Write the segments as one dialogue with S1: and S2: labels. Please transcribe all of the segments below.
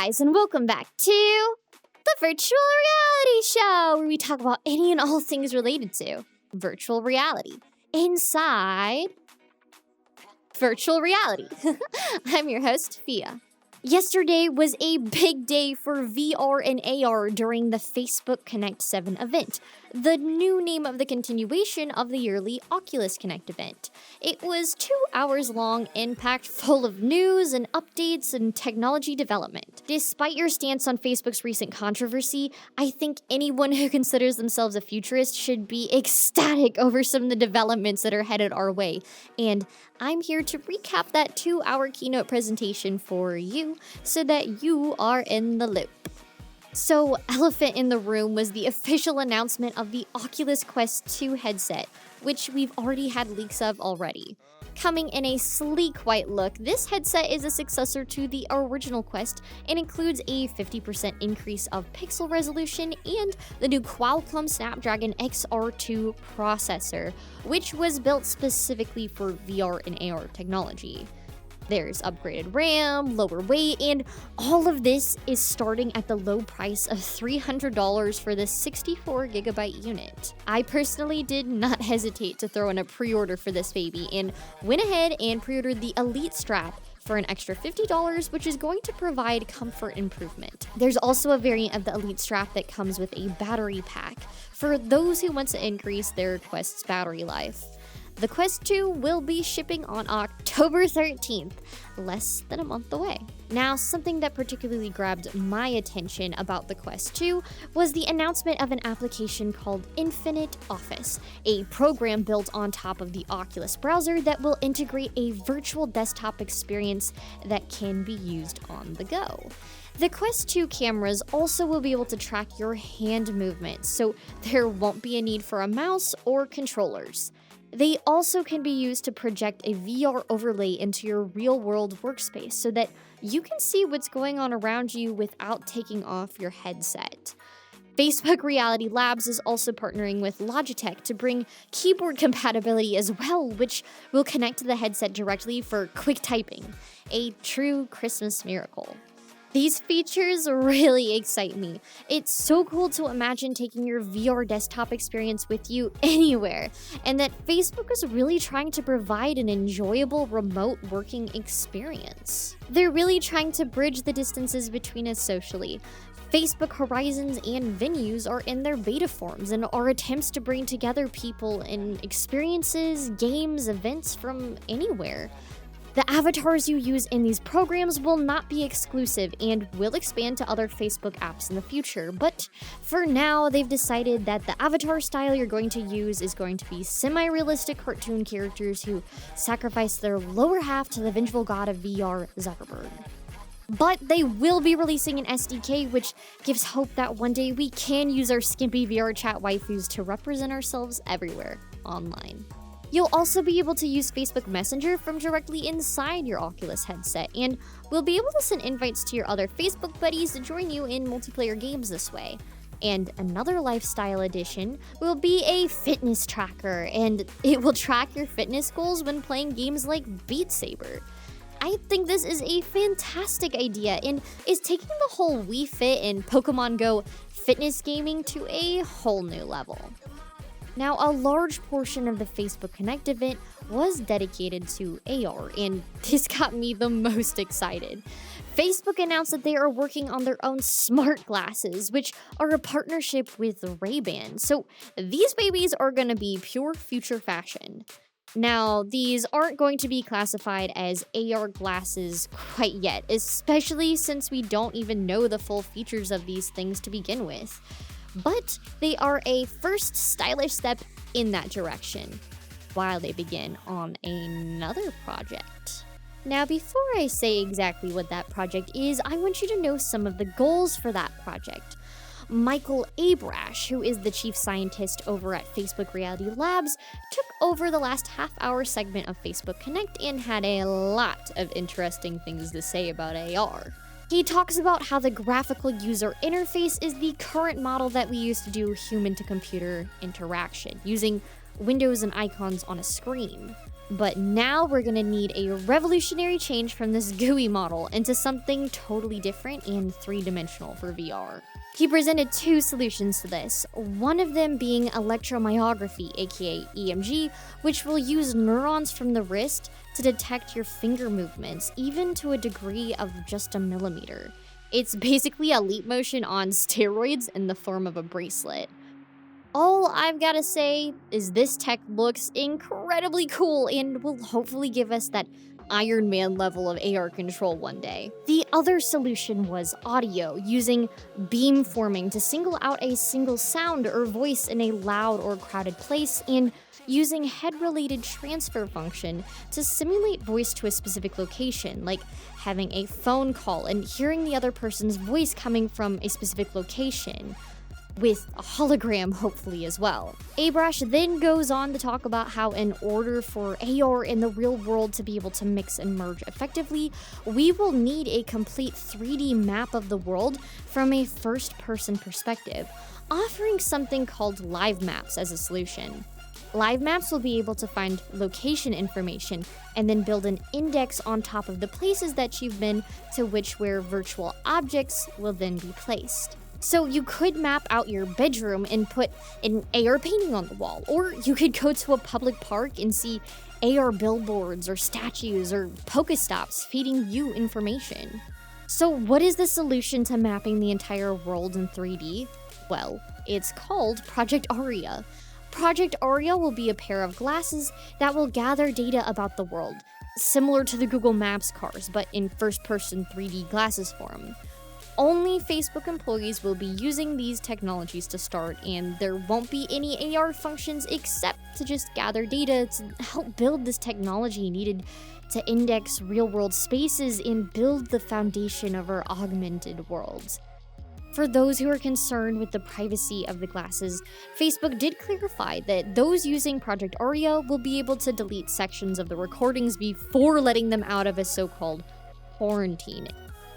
S1: guys, and welcome back to the Virtual Reality Show, where we talk about any and all things related to virtual reality inside virtual reality. I'm your host, Fia. Yesterday was a big day for VR and AR during the Facebook Connect 7 event, the new name of the continuation of the yearly Oculus Connect event. It was 2 hours long and packed full of news and updates and technology development. Despite your stance on Facebook's recent controversy, I think anyone who considers themselves a futurist should be ecstatic over some of the developments that are headed our way. And I'm here to recap that 2-hour keynote presentation for you so that you are in the loop. So, elephant in the room was the official announcement of the Oculus Quest 2 headset, which we've already had leaks of already. Coming in a sleek white look, this headset is a successor to the original Quest and includes a 50% increase of pixel resolution and the new Qualcomm Snapdragon XR2 processor, which was built specifically for VR and AR technology. There's upgraded RAM, lower weight, and all of this is starting at the low price of $300 for the 64GB unit. I personally did not hesitate to throw in a pre-order for this baby and went ahead and pre-ordered the Elite strap for an extra $50, which is going to provide comfort improvement. There's also a variant of the Elite strap that comes with a battery pack for those who want to increase their Quest's battery life. The Quest 2 will be shipping on October 13th, less than a month away. Now, something that particularly grabbed my attention about the Quest 2 was the announcement of an application called Infinite Office, a program built on top of the Oculus browser that will integrate a virtual desktop experience that can be used on the go. The Quest 2 cameras also will be able to track your hand movements, so there won't be a need for a mouse or controllers. They also can be used to project a VR overlay into your real-world workspace so that you can see what's going on around you without taking off your headset. Facebook Reality Labs is also partnering with Logitech to bring keyboard compatibility as well, which will connect to the headset directly for quick typing, a true Christmas miracle. These features really excite me. It's so cool to imagine taking your VR desktop experience with you anywhere, and that Facebook is really trying to provide an enjoyable remote working experience. They're really trying to bridge the distances between us socially. Facebook Horizons and Venues are in their beta forms and are attempts to bring together people in experiences, games, events from anywhere. The avatars you use in these programs will not be exclusive and will expand to other Facebook apps in the future, but for now, they've decided that the avatar style you're going to use is going to be semi-realistic cartoon characters who sacrifice their lower half to the vengeful god of VR, Zuckerberg. But they will be releasing an SDK, which gives hope that one day we can use our skimpy VR chat waifus to represent ourselves everywhere online. You'll also be able to use Facebook Messenger from directly inside your Oculus headset, and will be able to send invites to your other Facebook buddies to join you in multiplayer games this way. And another lifestyle addition will be a fitness tracker, and it will track your fitness goals when playing games like Beat Saber. I think this is a fantastic idea and is taking the whole Wii Fit and Pokemon Go fitness gaming to a whole new level. Now, a large portion of the Facebook Connect event was dedicated to AR, and this got me the most excited. Facebook announced that they are working on their own smart glasses, which are a partnership with Ray-Ban. So these babies are going to be pure future fashion. Now, these aren't going to be classified as AR glasses quite yet, especially since we don't even know the full features of these things to begin with. But they are a first stylish step in that direction, while they begin on another project. Now, before I say exactly what that project is, I want you to know some of the goals for that project. Michael Abrash, who is the chief scientist over at Facebook Reality Labs, took over the last half-hour segment of Facebook Connect and had a lot of interesting things to say about AR. He talks about how the graphical user interface is the current model that we use to do human-to-computer interaction, using windows and icons on a screen. But now we're gonna need a revolutionary change from this GUI model into something totally different and three-dimensional for VR. He presented two solutions to this, one of them being electromyography, aka EMG, which will use neurons from the wrist to detect your finger movements, even to a degree of just a millimeter. It's basically a leap motion on steroids in the form of a bracelet. All I've gotta say is this tech looks incredibly cool and will hopefully give us that Iron Man level of AR control one day. The other solution was audio, using beamforming to single out a single sound or voice in a loud or crowded place, and using head-related transfer function to simulate voice to a specific location, like having a phone call and hearing the other person's voice coming from a specific location, with a hologram hopefully as well. Abrash then goes on to talk about how in order for AR in the real world to be able to mix and merge effectively, we will need a complete 3D map of the world from a first-person perspective, offering something called live maps as a solution. Live maps will be able to find location information and then build an index on top of the places that you've been to which where virtual objects will then be placed. So you could map out your bedroom and put an AR painting on the wall, or you could go to a public park and see AR billboards or statues or Pokestops feeding you information. So what is the solution to mapping the entire world in 3D? Well, it's called Project Aria. Project Aria will be a pair of glasses that will gather data about the world, similar to the Google Maps cars, but in first-person 3D glasses form. Only Facebook employees will be using these technologies to start, and there won't be any AR functions except to just gather data to help build this technology needed to index real-world spaces and build the foundation of our augmented worlds. For those who are concerned with the privacy of the glasses, Facebook did clarify that those using Project Aria will be able to delete sections of the recordings before letting them out of a so-called quarantine,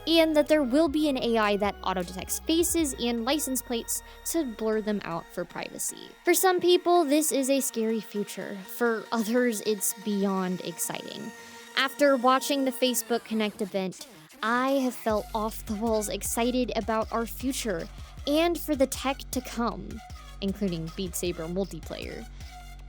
S1: and that there will be an AI that auto-detects faces and license plates to blur them out for privacy. For some people, this is a scary future. For others, it's beyond exciting. After watching the Facebook Connect event, I have felt off the walls excited about our future and for the tech to come, including Beat Saber multiplayer.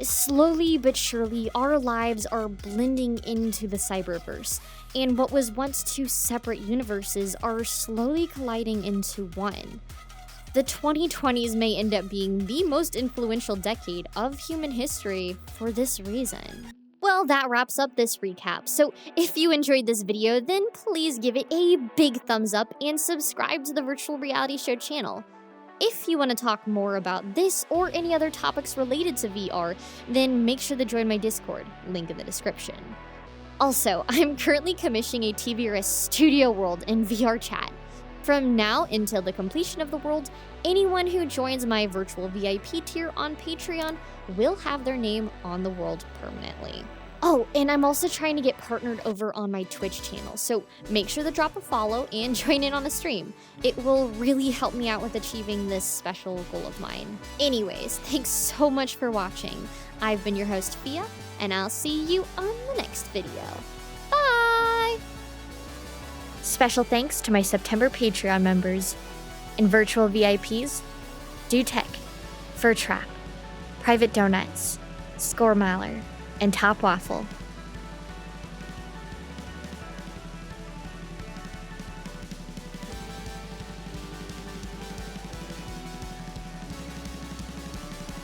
S1: Slowly but surely, our lives are blending into the cyberverse, and what was once two separate universes are slowly colliding into one. The 2020s may end up being the most influential decade of human history for this reason. Well, that wraps up this recap, so if you enjoyed this video, then please give it a big thumbs up and subscribe to the Virtual Reality Show channel. If you want to talk more about this or any other topics related to VR, then make sure to join my Discord, link in the description. Also, I'm currently commissioning a TVRS Studio World in VR chat. From now until the completion of the world, anyone who joins my virtual VIP tier on Patreon will have their name on the world permanently. Oh, and I'm also trying to get partnered over on my Twitch channel, so make sure to drop a follow and join in on the stream. It will really help me out with achieving this special goal of mine. Anyways, thanks so much for watching. I've been your host, Fia, and I'll see you on the next video. Bye! Special thanks to my September Patreon members and virtual VIPs, DoTech, Fur Trap, Private Donuts, Score Maller, and Top Waffle.